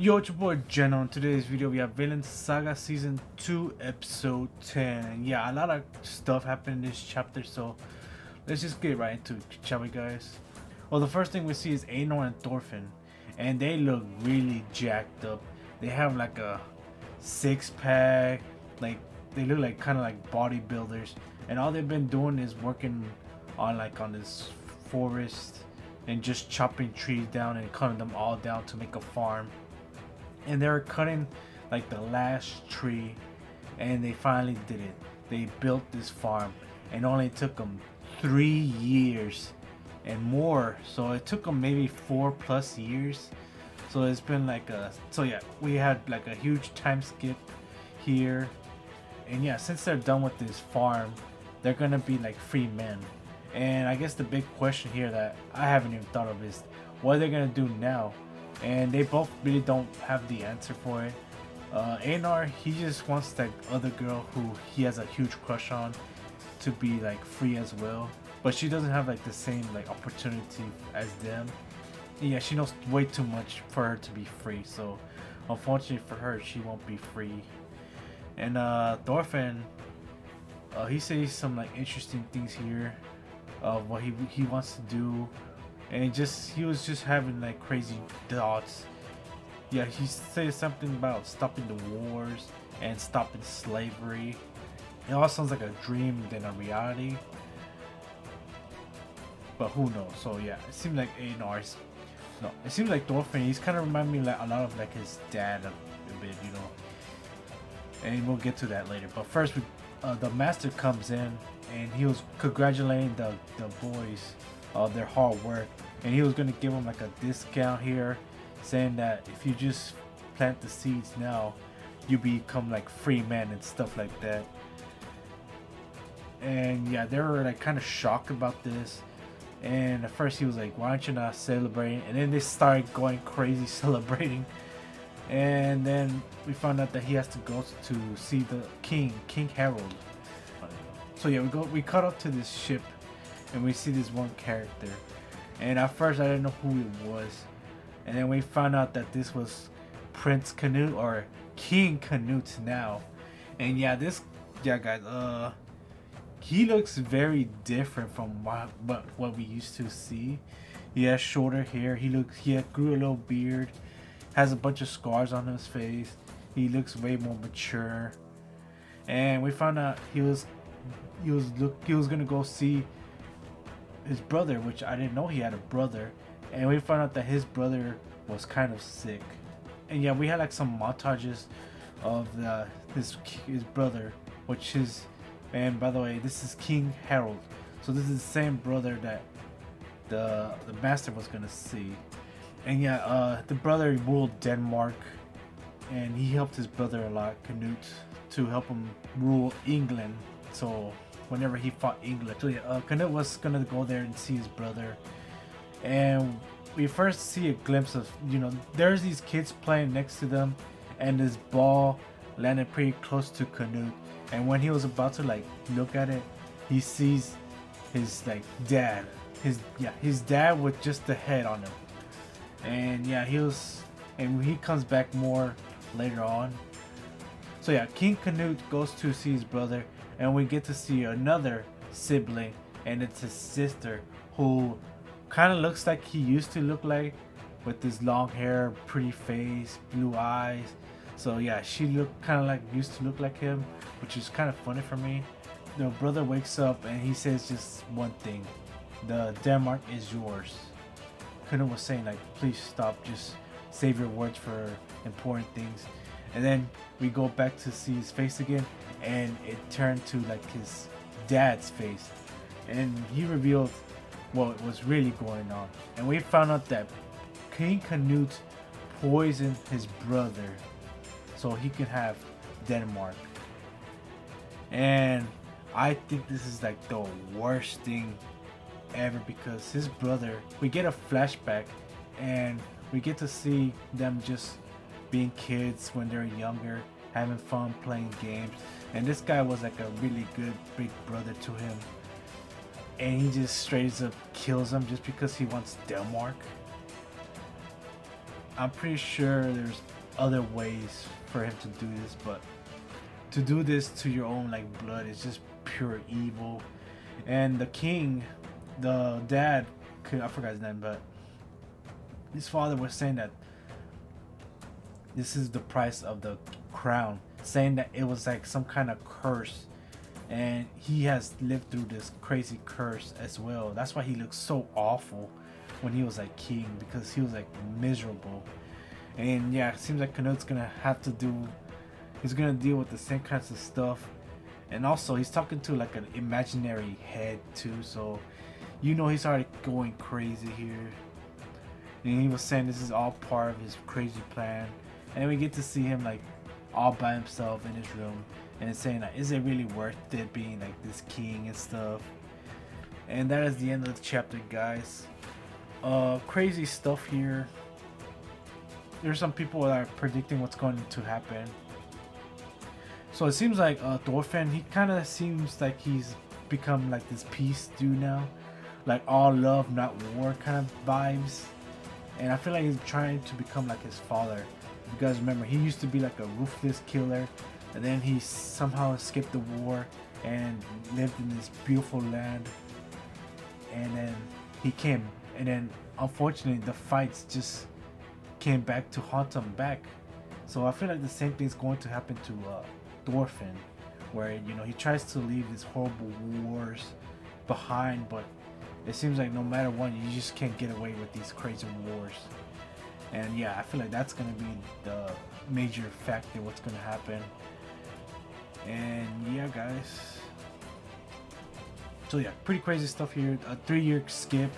Yo, it's your boy Jeno. In today's video, we have Vinland Saga Season 2, Episode 10. And yeah, a lot of stuff happened in this chapter, so let's just get right into it, shall we, guys? Well, the first thing we see is Einar and Thorfinn, and they look really jacked up. They have like a six-pack, like they look like kind of like bodybuilders, and all they've been doing is working on this forest and just chopping trees down and cutting them all down to make a farm. And they were cutting like the last tree, and they finally did it. They built this farm, and only took them 3 years and more. So it took them maybe 4+ years. So it's been like we had like a huge time skip here. And yeah, since they're done with this farm, they're gonna be like free men. And I guess the big question here that I haven't even thought of is what are they gonna do now? And they both really don't have the answer for it. Einar, he just wants that other girl who he has a huge crush on to be like free as well, but she doesn't have like the same like opportunity as them. Yeah, she knows way too much for her to be free, so unfortunately for her, she won't be free. And Thorfinn, he says some like interesting things here of what he wants to do. And he was just having like crazy thoughts. Yeah, he said something about stopping the wars and stopping slavery. It all sounds like a dream than a reality, but who knows? So yeah, it seems like it seems like Thorfinn. He's kind of remind me like a lot of like his dad a bit, you know. And we'll get to that later. But first, the master comes in and he was congratulating the boys their hard work, and he was gonna give them like a discount here, saying that if you just plant the seeds now, you become like free men and stuff like that. And yeah, they were like kind of shocked about this. And at first he was like, why aren't you not celebrating? And then they started going crazy celebrating. And then we found out that he has to go to see the King Harold. So yeah, we cut up to this ship, and we see this one character, and at first I didn't know who it was, and then we found out that this was Prince Canute, or King Canute now. And yeah, guys, he looks very different from what we used to see. He has shorter hair, he grew a little beard, has a bunch of scars on his face, he looks way more mature. And we found out he was gonna go see his brother, which I didn't know he had a brother, and we found out that his brother was kind of sick. And yeah, we had like some montages of his brother, and by the way, this is King Harold, so this is the same brother that the master was gonna see. And yeah, the brother ruled Denmark, and he helped his brother a lot, Canute, to help him rule England. So whenever he fought England. So yeah, Canute was gonna go there and see his brother, and we first see a glimpse of, there's these kids playing next to them, and this ball landed pretty close to Canute, and when he was about to like look at it, he sees his like dad, his dad with just the head on him. And yeah, he comes back more later on. So yeah, King Canute goes to see his brother, and we get to see another sibling, and it's his sister, who kind of looks like he used to look like, with this long hair, pretty face, blue eyes. So yeah, she looked kind of like used to look like him, which is kind of funny for me. The brother wakes up and he says just one thing: the Denmark is yours. Canute was saying like, please stop, just save your words for important things. And then we go back to see his face again, and it turned to like his dad's face, and he revealed what was really going on. And we found out that King Canute poisoned his brother so he could have Denmark. And I think this is like the worst thing ever, because his brother, we get a flashback, and we get to see them just being kids when they're younger, having fun playing games, and this guy was like a really good big brother to him, and he just straight up kills him just because he wants Denmark. I'm pretty sure there's other ways for him to do this, but to do this to your own like blood is just pure evil. And the king, the dad, I forgot his name, but his father was saying that this is the price of the crown, saying that it was like some kind of curse, and he has lived through this crazy curse as well. That's why he looks so awful when he was like king, because he was like miserable. And yeah, it seems like Canute's gonna have to do, he's gonna deal with the same kinds of stuff. And also he's talking to like an imaginary head too, so you know he's already going crazy here. And he was saying this is all part of his crazy plan. And we get to see him like all by himself in his room and saying like, is it really worth it being like this king and stuff? And that is the end of the chapter, guys. Crazy stuff here. There's some people that are predicting what's going to happen. So it seems like Thorfinn, he kind of seems like he's become like this peace dude now, like all love not war kind of vibes. And I feel like he's trying to become like his father. You guys remember, he used to be like a ruthless killer, and then he somehow escaped the war and lived in this beautiful land. And then he came, and then unfortunately the fights just came back to haunt him back. So I feel like the same thing is going to happen to Thorfinn, where you know he tries to leave these horrible wars behind, but it seems like no matter what, you just can't get away with these crazy wars. And yeah, I feel like that's gonna be the major factor what's gonna happen. And yeah, guys, so yeah, pretty crazy stuff here. A 3-year skip.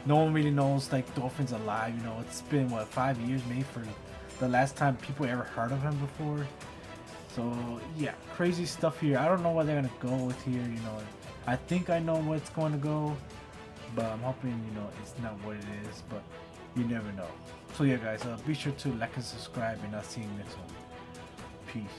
No one really knows like Thorfinn's alive. You know, it's been what, 5 years maybe for the last time people ever heard of him before. So yeah, crazy stuff here. I don't know what they're gonna go with here. You know, I think I know what's going to go, but I'm hoping, you know, it's not what it is, but you never know. So yeah, guys, be sure to like and subscribe, and I'll see you next one. Peace.